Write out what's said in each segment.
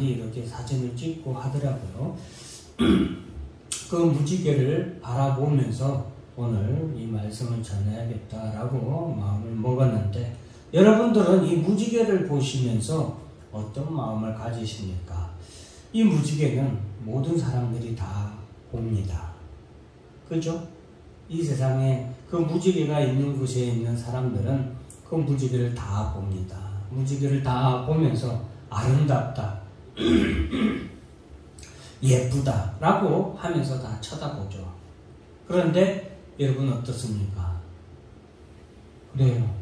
많이 이렇게 사진을 찍고 하더라고요. 그 무지개를 바라보면서 오늘 이 말씀을 전해야겠다라고 마음을 먹었는데, 여러분들은 이 무지개를 보시면서 어떤 마음을 가지십니까? 이 무지개는 모든 사람들이 다 봅니다. 그죠? 이 세상에 그 무지개가 있는 곳에 있는 사람들은 그 무지개를 다 봅니다. 무지개를 다 보면서 아름답다, 예쁘다 라고 하면서 다 쳐다보죠. 그런데 여러분 어떻습니까? 그래요.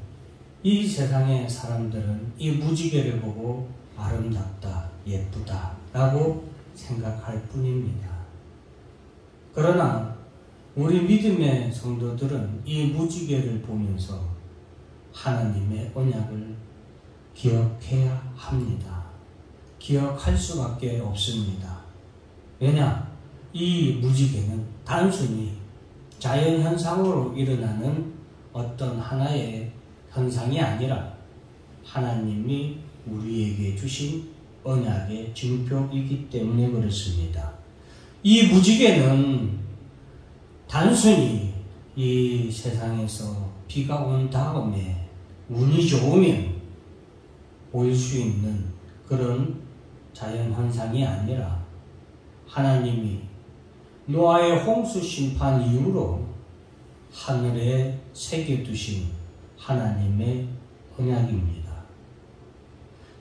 이 세상의 사람들은 이 무지개를 보고 아름답다, 예쁘다 라고 생각할 뿐입니다. 그러나 우리 믿음의 성도들은 이 무지개를 보면서 하나님의 언약을 기억해야 합니다. 기억할 수밖에 없습니다. 왜냐? 이 무지개는 단순히 자연현상으로 일어나는 어떤 하나의 현상이 아니라 하나님이 우리에게 주신 언약의 증표이기 때문에 그렇습니다. 이 무지개는 단순히 이 세상에서 비가 온 다음에 운이 좋으면 보일 수 있는 그런 자연현상이 아니라 하나님이 노아의 홍수 심판 이후로 하늘에 새겨두신 하나님의 언약입니다.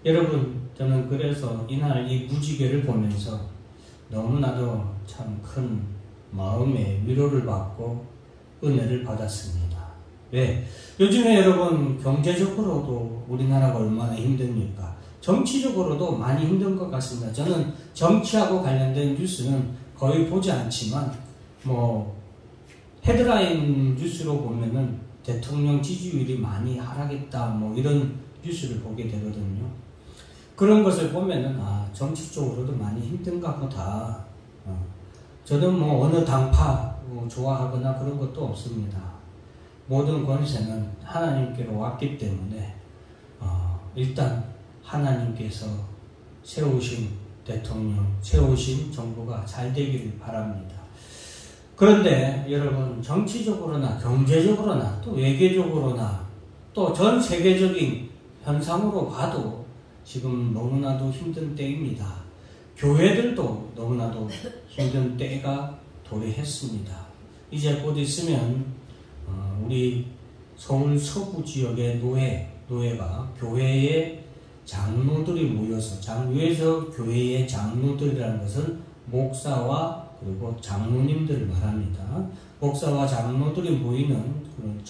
여러분, 저는 그래서 이날 이 무지개를 보면서 너무나도 참 큰 마음의 위로를 받고 은혜를 받았습니다. 왜? 요즘에 여러분 경제적으로도 우리나라가 얼마나 힘듭니까? 정치적으로도 많이 힘든 것 같습니다. 저는 정치하고 관련된 뉴스는 거의 보지 않지만 헤드라인 뉴스로 보면은 대통령 지지율이 많이 하락했다 이런 뉴스를 보게 되거든요. 그런 것을 보면은 정치 쪽으로도 많이 힘든가 보다. 저는 어느 당파 좋아하거나 그런 것도 없습니다. 모든 권세는 하나님께로 왔기 때문에 일단 하나님께서 세우신 대통령, 세우신 정부가 잘 되기를 바랍니다. 그런데 여러분, 정치적으로나 경제적으로나 또 외교적으로나 또 전 세계적인 현상으로 봐도 지금 너무나도 힘든 때입니다. 교회들도 너무나도 힘든 때가 도래했습니다. 이제 곧 있으면 우리 서울 서부 지역의 노예가 교회의 장로들이 모여서, 교회의 장로들이라는 것은 목사와 그리고 장로님들을 말합니다. 목사와 장로들이 모이는 그런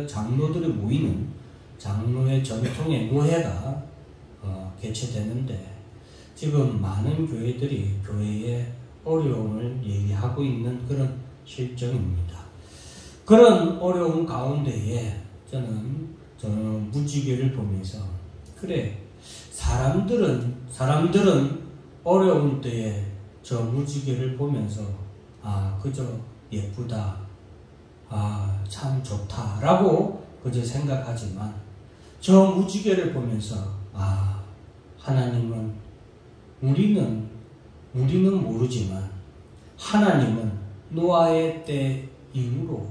장로들이 모이는 장로의 전통의 노회가 개최되는데, 지금 많은 교회들이 교회의 어려움을 얘기하고 있는 그런 실정입니다. 그런 어려움 가운데에 저는 무지개를 보면서, 그래, 사람들은 어려운 때에 저 무지개를 보면서 그저 예쁘다, 참 좋다라고 그저 생각하지만, 저 무지개를 보면서 하나님은 우리는 모르지만 하나님은 노아의 때 이후로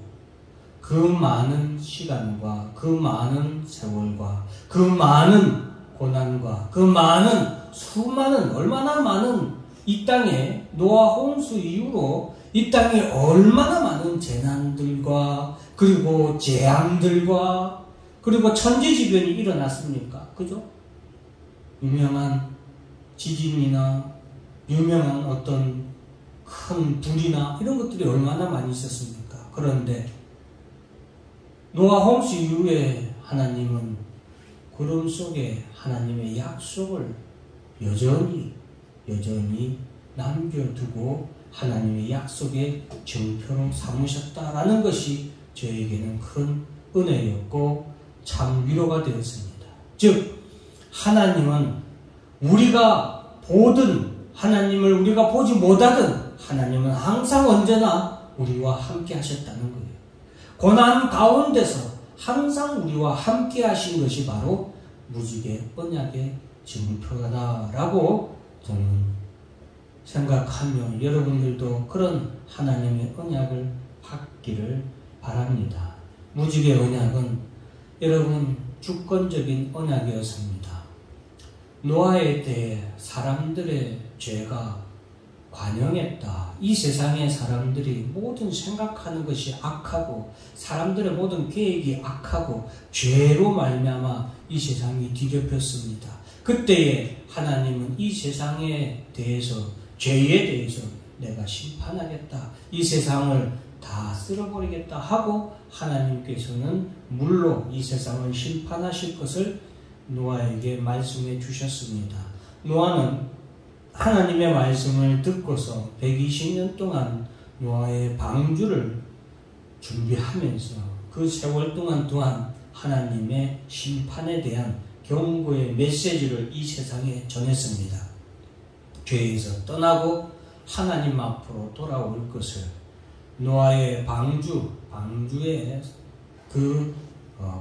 그 많은 시간과 그 많은 세월과 그 많은 고난과 그 많은 얼마나 많은 이 땅에 노아 홍수 이후로 이 땅에 얼마나 많은 재난들과 그리고 재앙들과 그리고 천재지변이 일어났습니까? 그죠? 유명한 지진이나 유명한 어떤 큰 불이나 이런 것들이 얼마나 많이 있었습니까? 그런데 노아 홍수 이후에 하나님은 구름 속에 하나님의 약속을 여전히 남겨두고 하나님의 약속의 증표로 삼으셨다라는 것이 저에게는 큰 은혜였고 참 위로가 되었습니다. 즉 하나님은 우리가 보든 하나님을 우리가 보지 못하든 하나님은 항상 언제나 우리와 함께 하셨다는 거예요. 고난 가운데서 항상 우리와 함께 하신 것이 바로 무지개 언약의 증표다라고 저는 생각하며 여러분들도 그런 하나님의 언약을 받기를 바랍니다. 무지개 언약은 여러분 주권적인 언약이었습니다. 노아에 대해 사람들의 죄가 관영했다. 이 세상의 사람들이 모든 생각하는 것이 악하고 사람들의 모든 계획이 악하고 죄로 말미암아 이 세상이 뒤덮였습니다. 그때에 하나님은 이 세상에 대해서 죄에 대해서 내가 심판하겠다. 이 세상을 다 쓸어버리겠다 하고 하나님께서는 물로 이 세상을 심판하실 것을 노아에게 말씀해 주셨습니다. 노아는 하나님의 말씀을 듣고서 120년 동안 노아의 방주를 준비하면서 그 세월 동안 또한 하나님의 심판에 대한 경고의 메시지를 이 세상에 전했습니다. 죄에서 떠나고 하나님 앞으로 돌아올 것을 노아의 방주의 그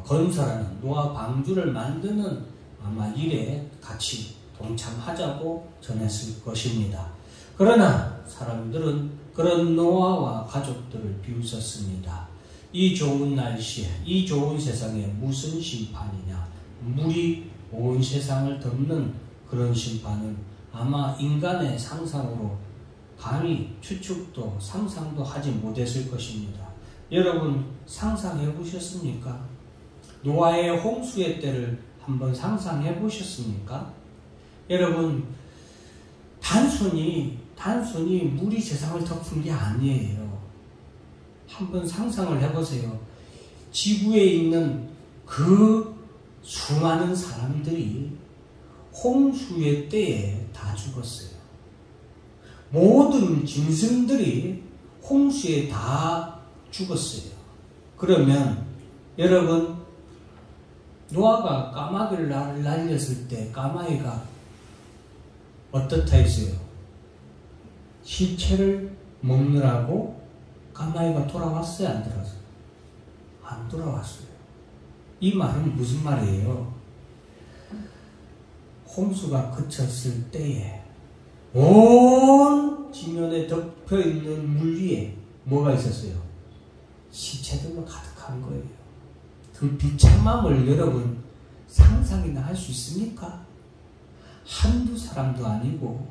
건설하는 노아 방주를 만드는 아마 일에 같이 동참하자고 전했을 것입니다. 그러나 사람들은 그런 노아와 가족들을 비웃었습니다. 이 좋은 날씨에 이 좋은 세상에 무슨 심판이냐, 물이 온 세상을 덮는 그런 심판은 아마 인간의 상상으로 감히 추측도 상상도 하지 못했을 것입니다. 여러분 상상해 보셨습니까? 노아의 홍수의 때를 한번 상상해 보셨습니까? 여러분 단순히 물이 세상을 덮은 게 아니에요. 한번 상상을 해보세요. 지구에 있는 그 수많은 사람들이 홍수의 때에 다 죽었어요. 모든 짐승들이 홍수에 다 죽었어요. 그러면 여러분 노아가 까마귀를 날렸을 때 까마귀가 어떻다 했어요? 시체를 먹느라고 까마귀가 돌아왔어요? 안 돌아왔어요? 안 돌아왔어요. 이 말은 무슨 말이에요? 홍수가 그쳤을 때에 온 지면에 덮여있는 물 위에 뭐가 있었어요? 시체들로 가득한 거예요. 그 비참함을 여러분 상상이나 할 수 있습니까? 한두 사람도 아니고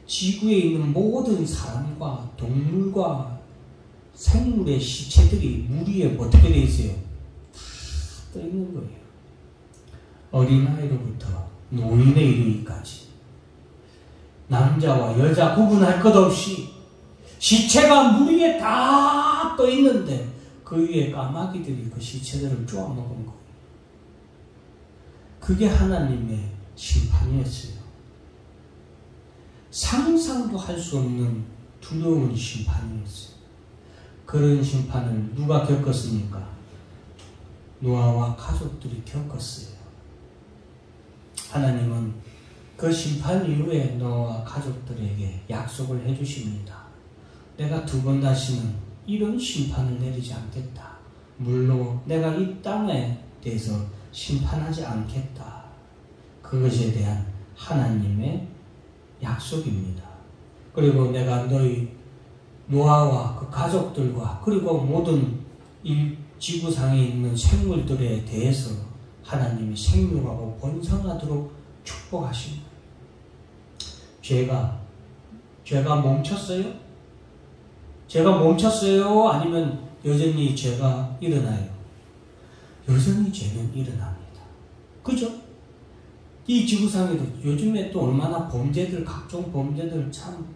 지구에 있는 모든 사람과 동물과 생물의 시체들이 물 위에 어떻게 되어 있어요? 다 떠 있는 거예요. 어린아이로부터 노인에 이르기까지 남자와 여자 구분할 것 없이 시체가 물 위에 다 떠 있는데 그 위에 까마귀들이 그 시체들을 쪼아 먹은 거예요. 그게 하나님의 심판이었어요. 상상도 할 수 없는 두려운 심판이었어요. 그런 심판을 누가 겪었습니까? 노아와 가족들이 겪었어요. 하나님은 그 심판 이후에 노아와 가족들에게 약속을 해주십니다. 내가 두 번 다시는 이런 심판을 내리지 않겠다. 물로 내가 이 땅에 대해서 심판하지 않겠다. 그것에 대한 하나님의 약속입니다. 그리고 내가 너희 노아와 그 가족들과 그리고 모든 이 지구상에 있는 생물들에 대해서 하나님이 생육하고 번성하도록 축복하십니다. 죄가 멈췄어요? 죄가 멈췄어요? 아니면 여전히 죄가 일어나요? 여전히 죄는 일어납니다. 그죠? 이 지구상에도 요즘에 또 얼마나 각종 범죄들 참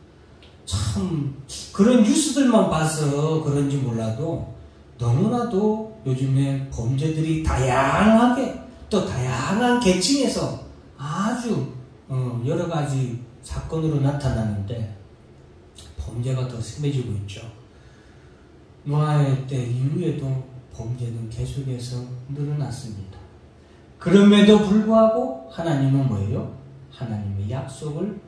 그런 뉴스들만 봐서 그런지 몰라도 너무나도 요즘에 범죄들이 다양하게 또 다양한 계층에서 아주 여러 가지 사건으로 나타나는데 범죄가 더 심해지고 있죠. 노아의 때 이후에도 범죄는 계속해서 늘어났습니다. 그럼에도 불구하고 하나님은 뭐예요? 하나님의 약속을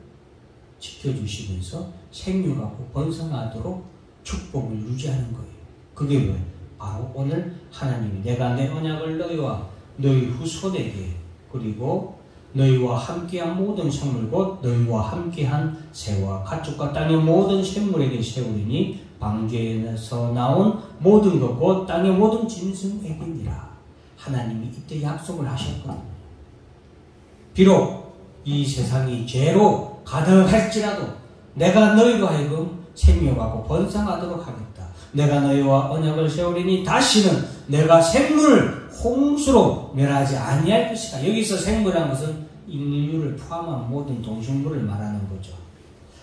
지켜주시면서 생육하고 번성하도록 축복을 유지하는 거예요. 그게 뭐예요? 바로 오늘 하나님이 내가 내 언약을 너희와 너희 후손에게 그리고 너희와 함께한 모든 생물 곧 너희와 함께한 새와 가축과 땅의 모든 생물에게 세우리니 방주에서 나온 모든 것 곧 땅의 모든 짐승에게니라. 하나님이 이때 약속을 하셨거든요. 비록 이 세상이 죄로 가득할지라도 내가 너희와 하여금 생명하고 번성하도록 하겠다. 내가 너희와 언약을 세우리니 다시는 내가 생물을 홍수로 멸하지 아니할 것이다. 여기서 생물이라는 것은 인류를 포함한 모든 동식물을 말하는 거죠.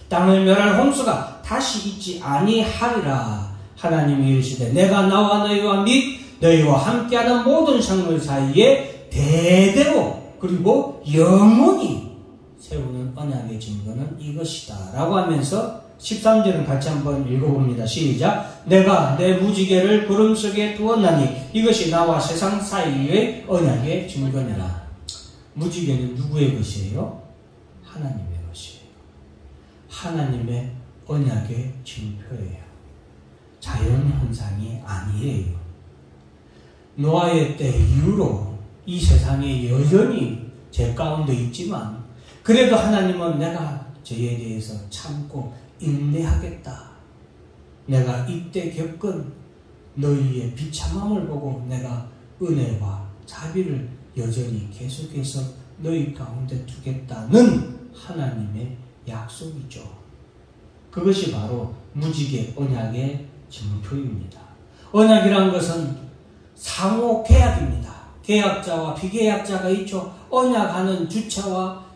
땅을 멸할 홍수가 다시 있지 아니하리라. 하나님이 이르시되 내가 나와 너희와 및 너희와 함께하는 모든 생물 사이에 대대로 그리고 영원히 세우는 언약의 증거는 이것이다 라고 하면서 13절은 같이 한번 읽어봅니다. 시작. 내가 내 무지개를 구름 속에 두었나니 이것이 나와 세상 사이의 언약의 증거니라. 무지개는 누구의 것이에요? 하나님의 것이에요. 하나님의 언약의 징표예요. 자연현상이 아니에요. 노아의 때 이후로 이 세상에 여전히 죄 가운데 있지만 그래도 하나님은 내가 죄에 대해서 참고 인내하겠다. 내가 이때 겪은 너희의 비참함을 보고 내가 은혜와 자비를 여전히 계속해서 너희 가운데 두겠다는 하나님의 약속이죠. 그것이 바로 무지개 언약의 증표입니다. 언약이란 것은 상호 계약입니다. 계약자와 비계약자가 있죠. 언약하는 주체와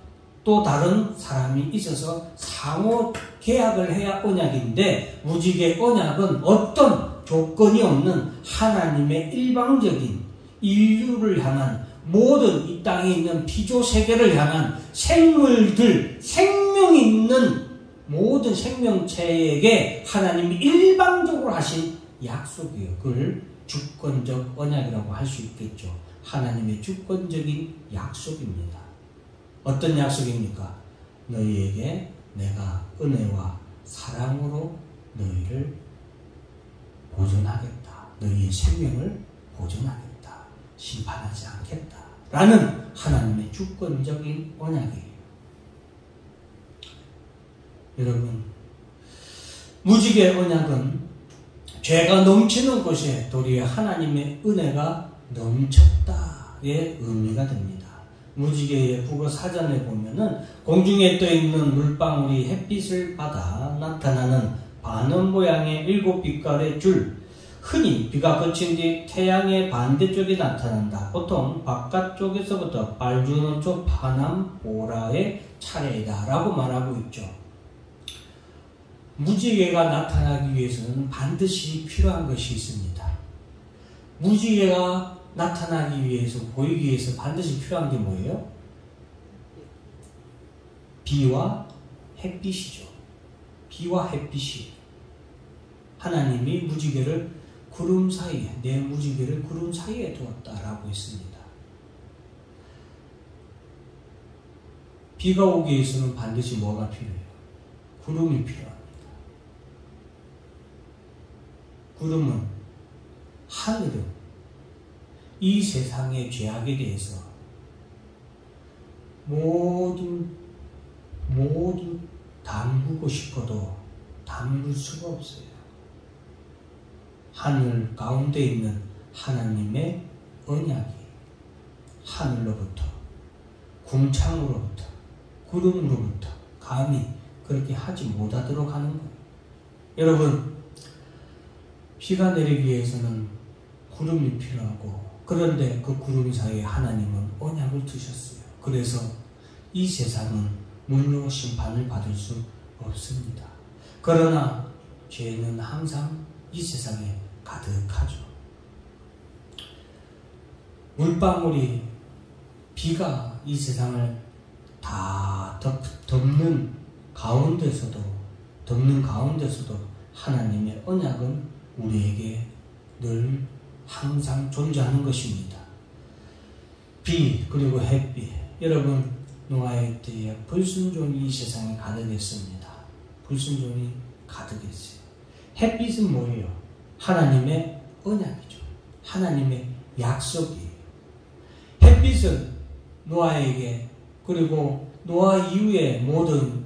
또 다른 사람이 있어서 상호 계약을 해야 언약인데 무지개 언약은 어떤 조건이 없는 하나님의 일방적인 인류를 향한 모든 이 땅에 있는 피조세계를 향한 생물들, 생명이 있는 모든 생명체에게 하나님이 일방적으로 하신 약속이에요. 그걸 주권적 언약이라고 할 수 있겠죠. 하나님의 주권적인 약속입니다. 어떤 약속입니까? 너희에게 내가 은혜와 사랑으로 너희를 보존하겠다. 너희의 생명을 보존하겠다. 심판하지 않겠다. 라는 하나님의 주권적인 언약이에요. 여러분, 무지개 언약은 죄가 넘치는 곳에 도리어 하나님의 은혜가 넘쳤다의 의미가 됩니다. 무지개의 국어 사전에 보면은 공중에 떠있는 물방울이 햇빛을 받아 나타나는 반원 모양의 7빛깔의 줄, 흔히 비가 그친 뒤 태양의 반대쪽에 나타난다. 보통 바깥쪽에서부터 빨주노 쪽 파남 보라의 차례이다 라고 말하고 있죠. 무지개가 나타나기 위해서는 반드시 필요한 것이 있습니다. 무지개가 나타나기 위해서, 보이기 위해서 반드시 필요한 게 뭐예요? 비와 햇빛이죠. 비와 햇빛이. 하나님이 무지개를 구름 사이에, 내 무지개를 구름 사이에 두었다라고 했습니다. 비가 오기 위해서는 반드시 뭐가 필요해요? 구름이 필요합니다. 구름은, 하늘은 이 세상의 죄악에 대해서 모두 담그고 싶어도 담글 수가 없어요. 하늘 가운데 있는 하나님의 언약이 하늘로부터, 궁창으로부터, 구름으로부터 감히 그렇게 하지 못하도록 하는 거예요. 여러분, 비가 내리기 위해서는 구름이 필요하고, 그런데 그 구름 사이에 하나님은 언약을 두셨어요. 그래서 이 세상은 물로 심판을 받을 수 없습니다. 그러나 죄는 항상 이 세상에 가득하죠. 물방울이, 비가 이 세상을 다 덮는 가운데서도 하나님의 언약은 우리에게 늘 항상 존재하는 것입니다. 비 그리고 햇빛. 여러분, 노아의 때에 불순종이 이 세상에 가득했습니다. 불순종이 가득했어요. 햇빛은 뭐예요? 하나님의 언약이죠. 하나님의 약속이에요. 햇빛은 노아에게 그리고 노아 이후에 모든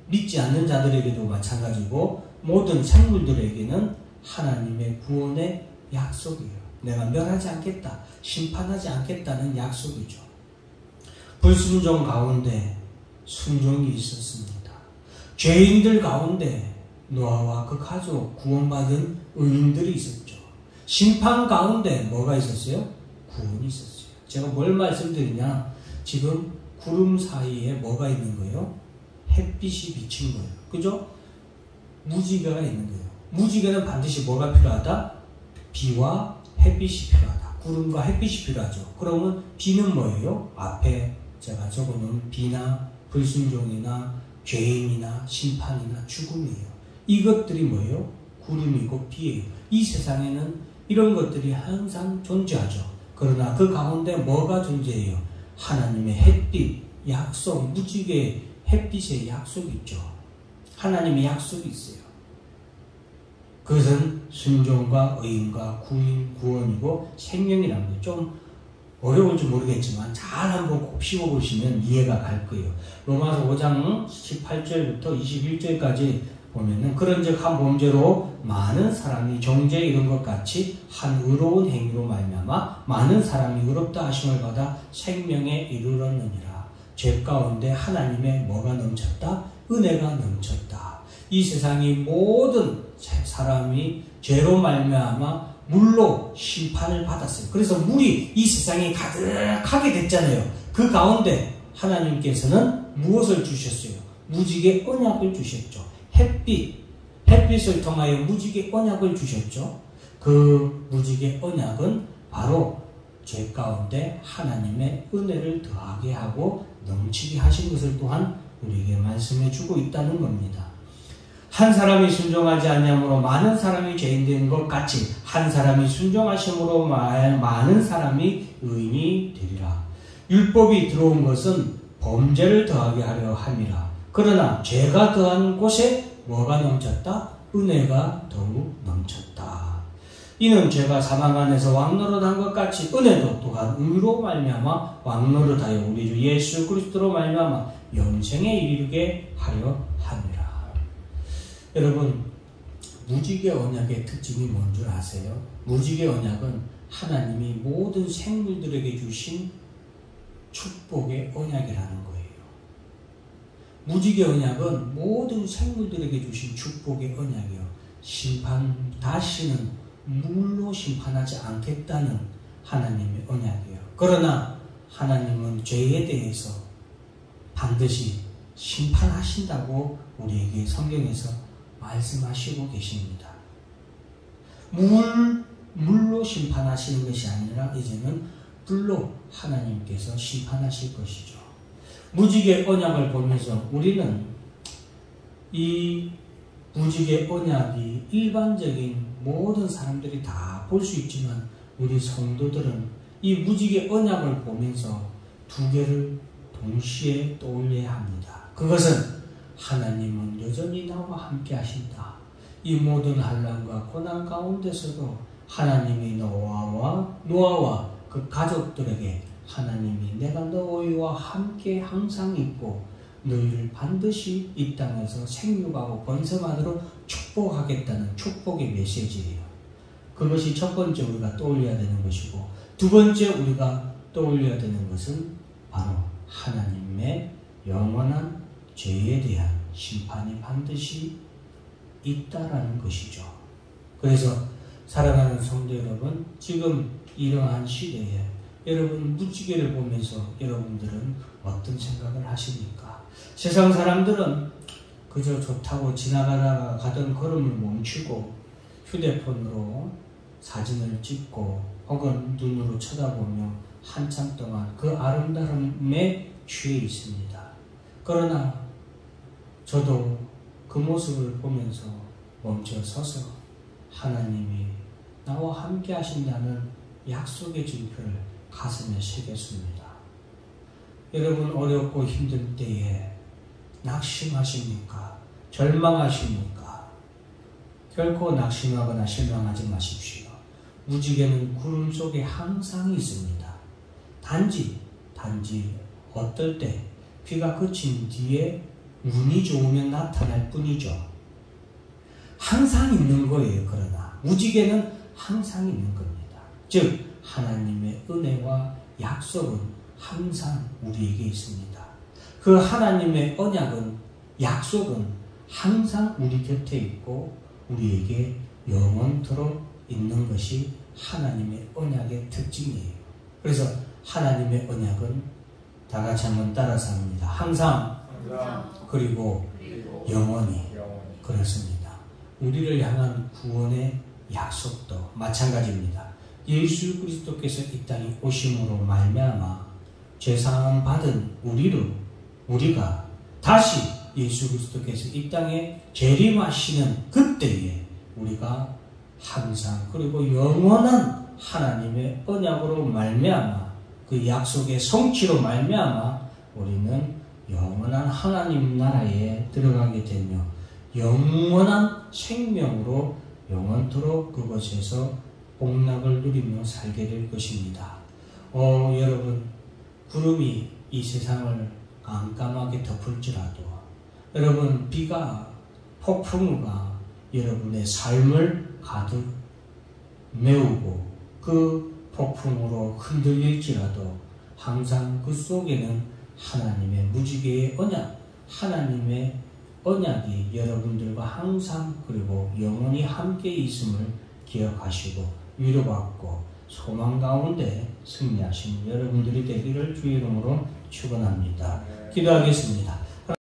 믿지 않는 자들에게도 마찬가지고 모든 생물들에게는 하나님의 구원의 약속이에요. 내가 멸하지 않겠다, 심판하지 않겠다는 약속이죠. 불순종 가운데 순종이 있었습니다. 죄인들 가운데 노아와 그 가족 구원받은 의인들이 있었죠. 심판 가운데 뭐가 있었어요? 구원이 있었어요. 제가 뭘 말씀드리냐, 지금 구름 사이에 뭐가 있는 거예요? 햇빛이 비친 거예요. 그죠? 무지개가 있는 거예요. 무지개는 반드시 뭐가 필요하다? 비와 햇빛이 필요하다. 구름과 햇빛이 필요하죠. 그러면 비는 뭐예요? 앞에 제가 적어놓은 비나 불순종이나 죄인이나 심판이나 죽음이에요. 이것들이 뭐예요? 구름이고 비예요. 이 세상에는 이런 것들이 항상 존재하죠. 그러나 그 가운데 뭐가 존재해요? 하나님의 햇빛, 약속, 무지개 햇빛의 약속이 있죠. 하나님의 약속이 있어요. 그것은 순종과 의인과 구원이고 생명이라는 거예요. 좀 어려울지 모르겠지만 잘 한번 곱씹어보시면 이해가 갈 거예요. 로마서 5장 18절부터 21절까지 보면은 그런즉 한 범죄로 많은 사람이 정죄에 이른 것 같이 한 의로운 행위로 말미암아 많은 사람이 의롭다 하심을 받아 생명에 이르렀느니라. 죄 가운데 하나님의 뭐가 넘쳤다? 은혜가 넘쳤다. 이 세상이 모든 사람이 죄로 말미암아 물로 심판을 받았어요. 그래서 물이 이 세상에 가득하게 됐잖아요. 그 가운데 하나님께서는 무엇을 주셨어요? 무지개 언약을 주셨죠. 햇빛을 통하여 무지개 언약을 주셨죠. 그 무지개 언약은 바로 죄 가운데 하나님의 은혜를 더하게 하고 넘치게 하신 것을 또한 우리에게 말씀해 주고 있다는 겁니다. 한 사람이 순종하지 아니함으로 많은 사람이 죄인 된 것 같이 한 사람이 순종하심으로 많은 사람이 의인이 되리라. 율법이 들어온 것은 범죄를 더하게 하려 함이라. 그러나 죄가 더한 곳에 뭐가 넘쳤다? 은혜가 더욱 넘쳤다. 이는 죄가 사망 안에서 왕노릇한 것 같이 은혜도 또한 의로 말미암아 왕노릇하여 우리 주 예수 그리스도로 말미암아 영생에 이르게 하려 함이라. 여러분, 무지개 언약의 특징이 뭔 줄 아세요? 무지개 언약은 하나님이 모든 생물들에게 주신 축복의 언약이라는 거예요. 무지개 언약은 모든 생물들에게 주신 축복의 언약이요. 다시는 물로 심판하지 않겠다는 하나님의 언약이에요. 그러나 하나님은 죄에 대해서 반드시 심판하신다고 우리에게 성경에서 말씀하시고 계십니다. 물로 심판하시는 것이 아니라 이제는 불로 하나님께서 심판하실 것이죠. 무지개 언약을 보면서 우리는 이 무지개 언약이 일반적인 모든 사람들이 다 볼 수 있지만 우리 성도들은 이 무지개 언약을 보면서 두 개를 동시에 떠올려야 합니다. 그것은 하나님은 여전히 나와 함께 하신다. 이 모든 환난과 고난 가운데서도 하나님이 노아와 그 가족들에게 하나님이 내가 너희와 함께 항상 있고 너희를 반드시 이 땅에서 생육하고 번성하도록 축복하겠다는 축복의 메시지예요. 그것이 첫 번째 우리가 떠올려야 되는 것이고, 두 번째 우리가 떠올려야 되는 것은 바로 하나님의 영원한 죄에 대한 심판이 반드시 있다라는 것이죠. 그래서 사랑하는 성도 여러분, 지금 이러한 시대에 여러분 무지개를 보면서 여러분들은 어떤 생각을 하십니까? 세상 사람들은 그저 좋다고 지나가다가 가던 걸음을 멈추고 휴대폰으로 사진을 찍고 혹은 눈으로 쳐다보며 한참 동안 그 아름다움에 취해 있습니다. 그러나 저도 그 모습을 보면서 멈춰 서서 하나님이 나와 함께 하신다는 약속의 증표를 가슴에 새겼습니다. 여러분 어렵고 힘든 때에 낙심하십니까? 절망하십니까? 결코 낙심하거나 실망하지 마십시오. 무지개는 구름 속에 항상 있습니다. 단지 어떨 때 비가 그친 뒤에 운이 좋으면 나타날 뿐이죠. 항상 있는 거예요. 그러나 무지개는 항상 있는 겁니다. 즉 하나님의 은혜와 약속은 항상 우리에게 있습니다. 그 하나님의 언약은, 약속은 항상 우리 곁에 있고 우리에게 영원토록 있는 것이 하나님의 언약의 특징이에요. 그래서 하나님의 언약은 다 같이 한번 따라서 합니다. 항상 그리고 영원히. 그렇습니다. 우리를 향한 구원의 약속도 마찬가지입니다. 예수 그리스도께서 이 땅에 오심으로 말미암아 죄사함 받은 우리가 다시 예수 그리스도께서 이 땅에 재림하시는 그때에 우리가 항상 그리고 영원한 하나님의 언약으로 말미암아 그 약속의 성취로 말미암아 우리는 영원한 하나님 나라에 들어가게 되며 영원한 생명으로 영원토록 그곳에서 복락을 누리며 살게 될 것입니다. 여러분, 구름이 이 세상을 깜깜하게 덮을지라도, 여러분, 비가, 폭풍우가 여러분의 삶을 가득 메우고 그 폭풍으로 흔들릴지라도 항상 그 속에는 하나님의 무지개의 언약, 하나님의 언약이 여러분들과 항상 그리고 영원히 함께 있음을 기억하시고 위로받고 소망 가운데 승리하신 여러분들이 되기를 주의 이름으로 축원합니다. 기도하겠습니다.